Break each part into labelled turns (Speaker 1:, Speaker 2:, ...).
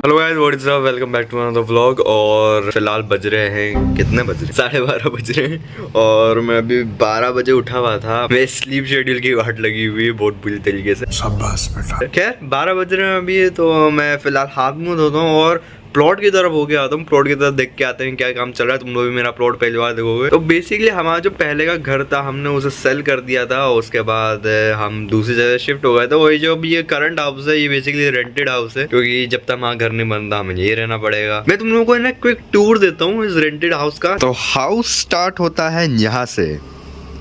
Speaker 1: Hello guys, what is up, welcome back to another vlog. और फिलहाल बज रहे हैं, कितने बज रहे हैं? 12:30 बज रहे हैं और मैं अभी 12 बजे उठा हुआ था। मैं स्लीप शेड्यूल की वाट लगी हुई है बहुत बुरी तरीके से। शाबाश बेटा। खैर 12 बज रहे हैं अभी, तो मैं फिलहाल हाथ मुंह धोता हूँ और प्लॉट की तरफ होके आता हूँ। प्लॉट की तरफ देख के आते हैं क्या काम चल रहा है। तुम लोग भी मेरा प्लॉट पहली बार देखोगे। तो बेसिकली हमारा जो पहले का घर था हमने उसे सेल कर दिया था। उसके बाद हम दूसरी जगह शिफ्ट हो गए थे। वही जो अभी ये करंट हाउस है, ये बेसिकली रेंटेड हाउस है, क्योंकि जब तक हमारा घर नहीं बनता हमें यही रहना पड़ेगा। मैं तुम लोगों को ना क्विक टूर देता हूँ इस रेंटेड हाउस का। तो हाउस स्टार्ट होता है यहाँ से।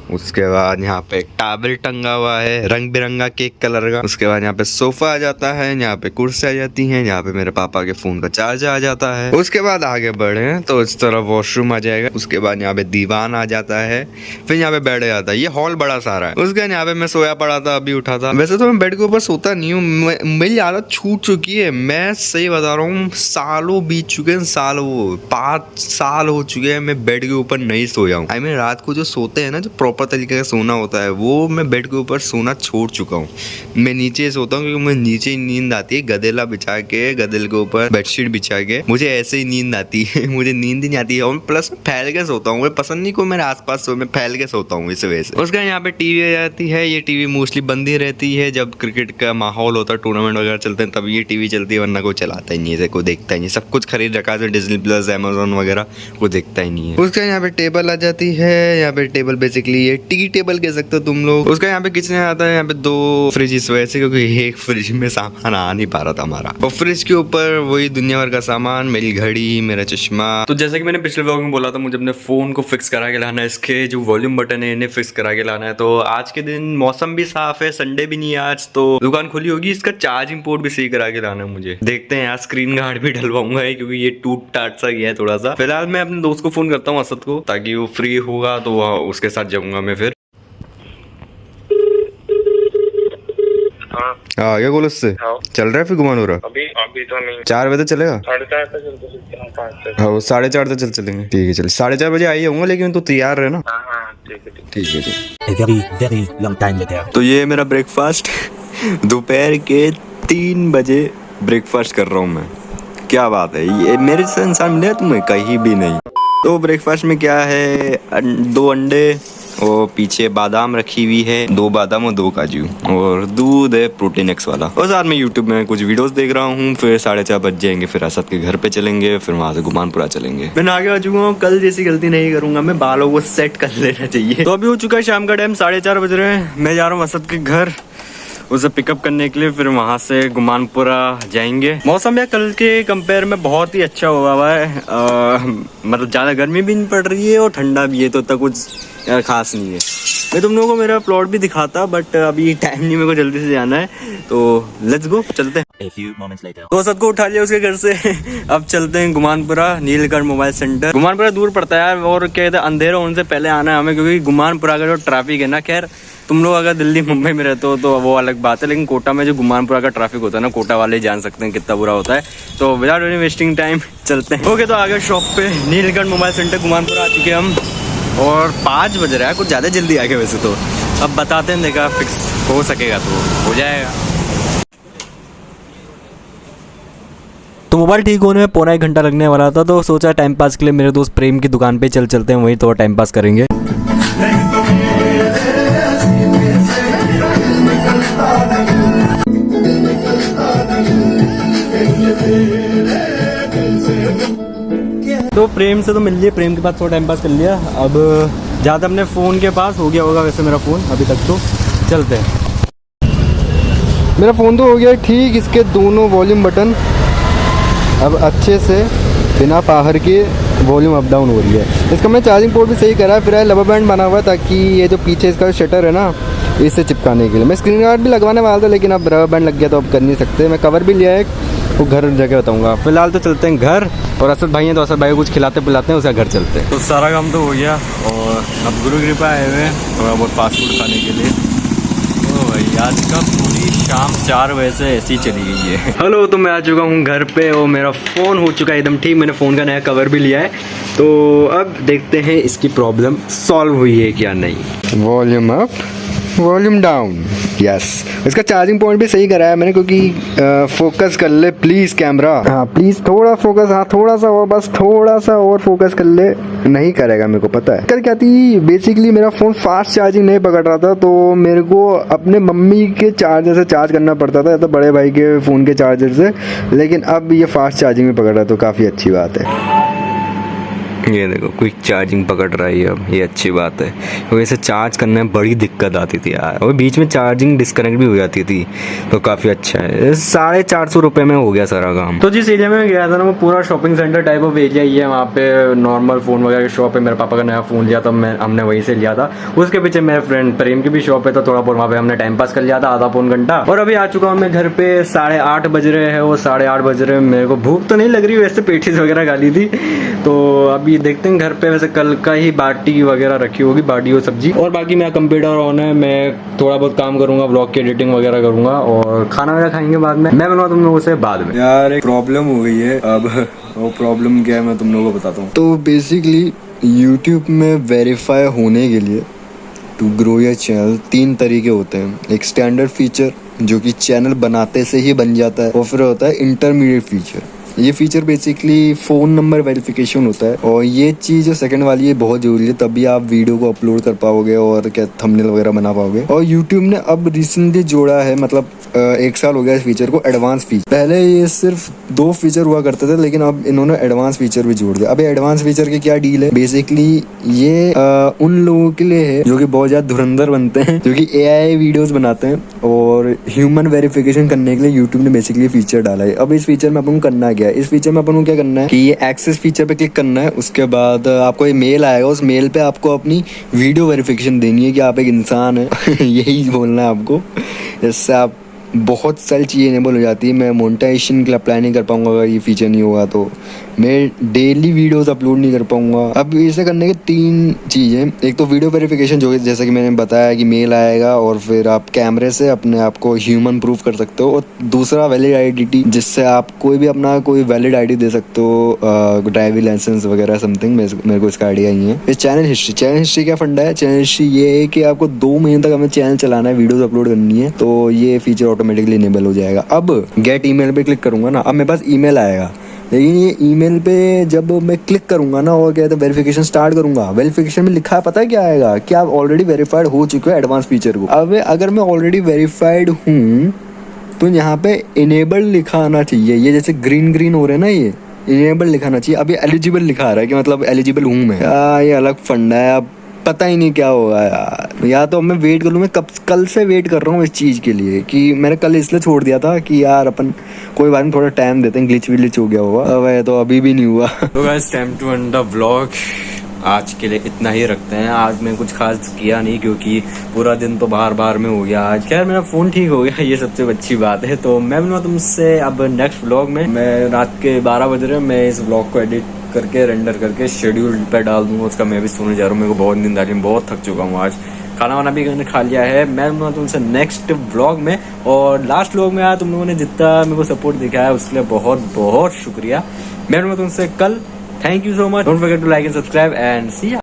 Speaker 1: उसके बाद यहाँ पे एक टॉवल टंगा हुआ है रंग बिरंगा केक कलर का। उसके बाद यहाँ पे सोफा आ जाता है, यहाँ पे कुर्सी आ जाती है, यहाँ पे मेरे पापा के फोन का चार्जर आ जाता है। उसके बाद आगे बढ़े तो इस तरह वॉशरूम आ जाएगा। उसके बाद यहाँ पे दीवान आ जाता है, फिर यहाँ पे बेड आ जाता है। ये हॉल बड़ा सारा है। उसके बाद यहाँ पे मैं सोया पड़ा था, अभी उठा था। वैसे तो मैं बेड के ऊपर सोता नहीं हूँ, मेरी आदत छूट चुकी है। मैं सही बता रहा हूँ, सालों बीत चुके हैं, सालों 5 साल हो चुके हैं मैं बेड के ऊपर नहीं सोया हूँ। आई मीन रात को जो सोते हैं ना, जो प्रॉपर तरीके का सोना होता है, वो मैं बेड के ऊपर सोना छोड़ चुका हूँ। मैं नीचे सोता हूँ क्योंकि मुझे नीचे ही नींद आती है। गदेला बिछा के, गदेल के ऊपर बेडशीट बिछा के मुझे ऐसे ही नींद आती है। मुझे नींद ही नहीं आती है। और प्लस मैं फैल के सोता हूँ, मुझे पसंद नहीं कोई मेरे आसपास सो, मैं फैल के सोता हूँ इस वजह से। उसका यहाँ पे टीवी आ जाती है। ये टीवी मोस्टली बंद ही रहती है जब क्रिकेट का माहौल होता है, टूर्नामेंट वगैरह चलते हैं, तब ये टीवी चलती है, वरना कोई चलाता ही नहीं है, कोई देखता ही नहीं। सब कुछ खरीद रखा है डिज्नी प्लस, अमेजोन वगैरह, कोई देखता ही नहीं है। उसका यहाँ पे टेबल आ जाती है। यहाँ पे टेबल बेसिकली ये टी टेबल कह सकते हो तुम लोग। उसका यहाँ पे किचन आता है। यहाँ पे 2 फ्रिज इस वजह से, क्योंकि एक फ्रिज में सामान आ नहीं पा रहा था हमारा। और फ्रिज के ऊपर वही दुनिया भर का सामान, मेरी घड़ी, मेरा चश्मा। तो जैसे कि मैंने पिछले व्लॉग में बोला था, मुझे अपने फोन को फिक्स करा के लाना है। इसके जो वॉल्यूम बटन है इन्हें फिक्स करा के लाना है। तो आज के दिन मौसम भी साफ है, संडे भी नहीं है आज, तो दुकान खुली होगी। इसका चार्जिंग पोर्ट भी सही करा के लाना है मुझे। देखते हैं, आज स्क्रीन गार्ड भी डलवाऊंगा क्योंकि ये टूट टाट सा गया है थोड़ा सा। फिलहाल मैं अपने दोस्त को फोन करता हूँ, असद को, ताकि वो फ्री होगा तो उसके साथ जाऊंगा मैं फिर। हाँ क्या बोल उससे चल रहा है फिर घुमान हो रहा?
Speaker 2: अभी तो नहीं।
Speaker 1: 4 बजे चलेगा?
Speaker 2: 4:30 तक चलते सकते हैं, 5 तक।
Speaker 1: हाँ 4:30 तक चलेंगे। ठीक है चल, 4:30 बजे आई होऊंगा, लेकिन तू तैयार रहे ना।
Speaker 2: हाँ ठीक है
Speaker 1: ठीक है जी।
Speaker 3: very long time later.
Speaker 1: तो ये मेरा ब्रेकफास्ट दोपहर के 3 बजे ब्रेकफास्ट कर रहा हूँ मैं। क्या बात है, ये मेरे से इंसान मिले तुम्हें कहीं भी नहीं। तो ब्रेकफास्ट में क्या है, 2 अंडे और पीछे बादाम रखी हुई है, 2 बादाम और 2 काजू, और दूध है प्रोटीन एक्स वाला। और साथ में यूट्यूब में कुछ वीडियोस देख रहा हूँ। फिर 4:30 बज जाएंगे, फिर असद के घर पे चलेंगे, फिर वहाँ से गुमानपुरा चलेंगे। मैं आगे आ चुका हूँ, कल जैसी गलती नहीं करूंगा मैं, बालों को सेट कर लेना चाहिए। तो अभी हो चुका है शाम का टाइम, 4:30 बज रहे हैं। मैं जा रहा हूँ असद के घर उसे पिकअप करने के लिए, फिर वहाँ से गुमानपुरा जाएंगे। मौसम या कल के कंपेयर में बहुत ही अच्छा हुआ है। मतलब ज़्यादा गर्मी भी नहीं पड़ रही है और ठंडा भी है, तो इतना कुछ खास नहीं है। मैं तुम लोगों को मेरा प्लॉट भी दिखाता, बट अभी टाइम नहीं, मेरे को जल्दी से जाना है, तो लेट्स गो, चलते हैं।
Speaker 3: A few moments later.
Speaker 1: तो असद को उठा लिया उसके घर से। अब चलते हैं गुमानपुरा, नीलकंठ मोबाइल सेंटर। गुमानपुरा दूर पड़ता है यार, और क्या कहते हैं, अंधेरा होने से पहले आना है हमें, क्योंकि गुमानपुरा का जो ट्रैफिक है ना, खैर तुम लोग अगर दिल्ली मुंबई में रहते हो तो वो अलग बात है, लेकिन कोटा में जो गुमानपुरा का ट्रैफिक होता है ना, कोटा वाले जान सकते हैं कितना बुरा होता है। तो विदाउट एनी वेस्टिंग टाइम चलते हैं। ओके, तो आगे शॉप पे नीलकंठ मोबाइल सेंटर गुमानपुरा आ चुके हैं हम, और 5 बज रहा है, कुछ ज़्यादा जल्दी आ गए वैसे तो। अब बताते हैं, देखा फिक्स हो सकेगा तो हो जाएगा।
Speaker 3: तो मोबाइल ठीक होने में पौना 1 घंटा लगने वाला था, तो सोचा टाइम पास के लिए मेरे दोस्त प्रेम की दुकान पे चलते हैं, वहीं थोड़ा टाइम पास करेंगे। तो प्रेम से तो मिल लिया, प्रेम के पास थोड़ा टाइम पास कर लिया। अब ज़्यादा अपने फ़ोन के पास हो गया होगा वैसे मेरा फ़ोन अभी तक, तो चलते हैं।
Speaker 1: मेरा फ़ोन तो हो गया ठीक, इसके दोनों वॉल्यूम बटन अब अच्छे से बिना पाहर के वॉल्यूम अप डाउन हो रही है। इसका मैं चार्जिंग पोर्ट भी सही करा है, फिर रबर बैंड बना हुआ है, ताकि ये जो पीछे इसका शटर है ना, इससे चिपकाने के लिए। मैं स्क्रीन गार्ड भी लगवाने वाला था, लेकिन अब रबर बैंड लग गया तो अब कर नहीं सकते। मैं कवर भी लिया है, वो घर जगह बताऊंगा। फिलहाल तो चलते हैं घर, और असद भाई हैं तो असद भाई को कुछ खिलाते पिलाते हैं, उसका घर चलते हैं। तो सारा काम तो हो गया, और अब गुरु कृपा आए हुए हैं थोड़ा बहुत फास्ट फूड खाने के लिए। ओ भाई, आज का पूरी शाम 4 बजे से ऐसी चली गई है। हेलो, तो मैं आ चुका हूँ घर पे, और मेरा फ़ोन हो चुका है एकदम ठीक। मैंने फ़ोन का नया कवर भी लिया है, तो अब देखते हैं इसकी प्रॉब्लम सॉल्व हुई है क्या नहीं। Volume up, volume down, yes इसका चार्जिंग पॉइंट भी सही कराया मैंने, क्योंकि फोकस कर ले प्लीज कैमरा, हाँ प्लीज थोड़ा फोकस, हाँ थोड़ा सा और, बस थोड़ा सा और फोकस कर ले। नहीं करेगा मेरे को पता है। कर क्या थी बेसिकली मेरा फोन फास्ट चार्जिंग नहीं पकड़ रहा था, तो मेरे को अपने मम्मी के चार्जर से चार्ज करना पड़ता था या तो बड़े भाई के फोन के चार्जर से, लेकिन अब ये फास्ट चार्जिंग में पकड़ रहा है तो काफी अच्छी बात है। ये देखो क्विक चार्जिंग पकड़ रहा है अब, ये अच्छी बात है, क्योंकि इसे चार्ज करने में बड़ी दिक्कत आती थी यार, और बीच में चार्जिंग डिस्कनेक्ट भी हो जाती थी, तो काफ़ी अच्छा है। 450 रुपये में हो गया सारा काम।
Speaker 3: तो जिस एरिया में गया था ना वो पूरा shopping centre type of area ही है, वहाँ पे नॉर्मल फ़ोन वगैरह की शॉप है। मेरे पापा का नया फ़ोन लिया था, हमने वहीं से लिया था। उसके पीछे मेरे फ्रेंड प्रेम की भी शॉप है, तो थोड़ा बहुत वहाँ पे हमने टाइम पास कर लिया था आधा पौन घंटा। और अभी आ चुका हूँ मैं घर पे, 8:30 बज रहे हैं, वो 8:30 बज रहे हैं। मेरे को भूख तो नहीं लग रही, वैसे पेटीज वगैरह खा ली थी, तो अभी देखते हैं घर पे। वैसे कल का ही बाटी वगैरह रखी होगी, बाटी और सब्जी, और बाकी मेरा कंप्यूटर ऑन है। मैं थोड़ा बहुत काम करूंगा, व्लॉग की एडिटिंग वगैरह करूंगा, और खाना वगैरह खाएंगे बाद में। मैं मिलूंगा तुम लोगों से बाद में।
Speaker 1: यार एक प्रॉब्लम हो गई है अब, वो प्रॉब्लम क्या है मैं तुम लोगों को बताता हूँ। तो बेसिकली यूट्यूब में वेरीफाई होने के लिए टू ग्रो योर चैनल 3 तरीके होते हैं। एक स्टैंडर्ड फीचर जो कि चैनल बनाते से ही बन जाता है, और फिर होता है इंटरमीडिएट फीचर। ये feature basically phone number verification होता है, और ये चीज़ जो सेकंड वाली है बहुत ज़रूरी है, तभी आप वीडियो को अपलोड कर पाओगे और क्या थंबनेल वगैरह बना पाओगे। और यूट्यूब ने अब रिसेंटली जोड़ा है, मतलब 1 साल हो गया इस फीचर को, एडवांस फीचर। पहले ये सिर्फ 2 फीचर हुआ करते थे, लेकिन अब इन्होंने एडवांस फीचर भी जोड़ दिया। अब एडवांस फीचर की क्या डील है, बेसिकली ये उन लोगों के लिए है जो कि बहुत ज़्यादा धुरंधर बनते हैं, जो कि AI वीडियोज़ बनाते हैं, और ह्यूमन वेरिफिकेशन करने के लिए यूट्यूब ने बेसिकली फीचर डाला है। अब इस फीचर में अपन को करना क्या है, इस फीचर में अपन को क्या करना है कि ये एक्सेस फीचर पे क्लिक करना है। उसके बाद आपको ये मेल आएगा, उस मेल पे आपको अपनी वीडियो वेरिफिकेशन देनी है कि आप एक इंसान है यही बोलना है आपको। इससे आप बहुत सारी चीज़ें इनेबल हो जाती है। मैं मोनेटाइजेशन के लिए अप्लाई नहीं कर पाऊंगा अगर ये फीचर नहीं होगा, तो मैं डेली वीडियोस अपलोड नहीं कर पाऊंगा। अब इसे करने के 3 चीज़ें, एक तो वीडियो वेरिफिकेशन जो जैसा कि मैंने बताया कि मेल आएगा, और फिर आप कैमरे से अपने आप को ह्यूमन प्रूफ कर सकते हो, और दूसरा वैलिड आइडेंटिटी, जिससे आप कोई भी अपना कोई वैलिड आईडी दे सकते हो, ड्राइविंग लाइसेंस वगैरह समथिंग। मेरे को इसका आइडिया नहीं है। ये चैनल हिस्ट्री क्या फंडा है, चैनल हिस्ट्री ये है कि आपको 2 महीने तक हमें चैनल चलाना है, वीडियोस अपलोड करनी है, तो ये फीचर ऑटोमेटिकली इनेबल हो जाएगा। अब गेट ईमेल पे क्लिक करूंगा ना, अब मेरे पास ईमेल आएगा, लेकिन ये ईमेल पे जब मैं क्लिक करूंगा ना और क्या है वेरिफिकेशन स्टार्ट करूंगा, वेरिफिकेशन में लिखा है पता है क्या आएगा कि आप ऑलरेडी वेरीफाइड हो चुके हो एडवांस फीचर को। अब अगर मैं ऑलरेडी वेरीफाइड हूँ तो यहाँ पे इनेबल लिखा आना चाहिए, ये जैसे ग्रीन हो रहे हैं ना, ये इनेबल लिखाना चाहिए। अब ये एलिजिबल लिखा आ रहा है कि मतलब एलिजिबल हूँ मैं। ये अलग फंडा है, अब पता ही नहीं क्या होगा यार। या तो मैं वेट कर लूँ, मैं कल से वेट कर रहा हूँ इस चीज़ के लिए, कि मैंने कल इसलिए छोड़ दिया था कि यार अपन कोई बात नहीं, थोड़ा टाइम देते हैं, ग्लिच हो गया होगा। अब तो अभी भी नहीं हुआ।
Speaker 3: तो guys time to end the vlog. आज के लिए इतना ही रखते हैं। आज मैं कुछ खास किया नहीं, क्योंकि पूरा दिन तो बाहर में हो गया। आज खैर मेरा फ़ोन ठीक हो गया, ये सबसे अच्छी बात है। तो मैं मिलूंगा तुमसे अब नेक्स्ट व्लॉग में। मैं रात के 12 बज रहे हैं, मैं इस व्लॉग को एडिट करके रेंडर करके शेड्यूल पे डाल दूंगा उसका। मैं भी सोने जा रहा हूँ, मेरे को बहुत नींद आ रही है, बहुत थक चुका हूँ आज। खाना वाना भी मैंने खा लिया है। मैं मिलूंगा तुमसे नेक्स्ट व्लॉग में। और लास्ट व्लॉग में यार तुम लोगों ने जितना मेरे को सपोर्ट दिखाया उसके लिए बहुत बहुत शुक्रिया। मैं मिलूंगा तुमसे कल। Thank you so much. Don't forget to like and subscribe and C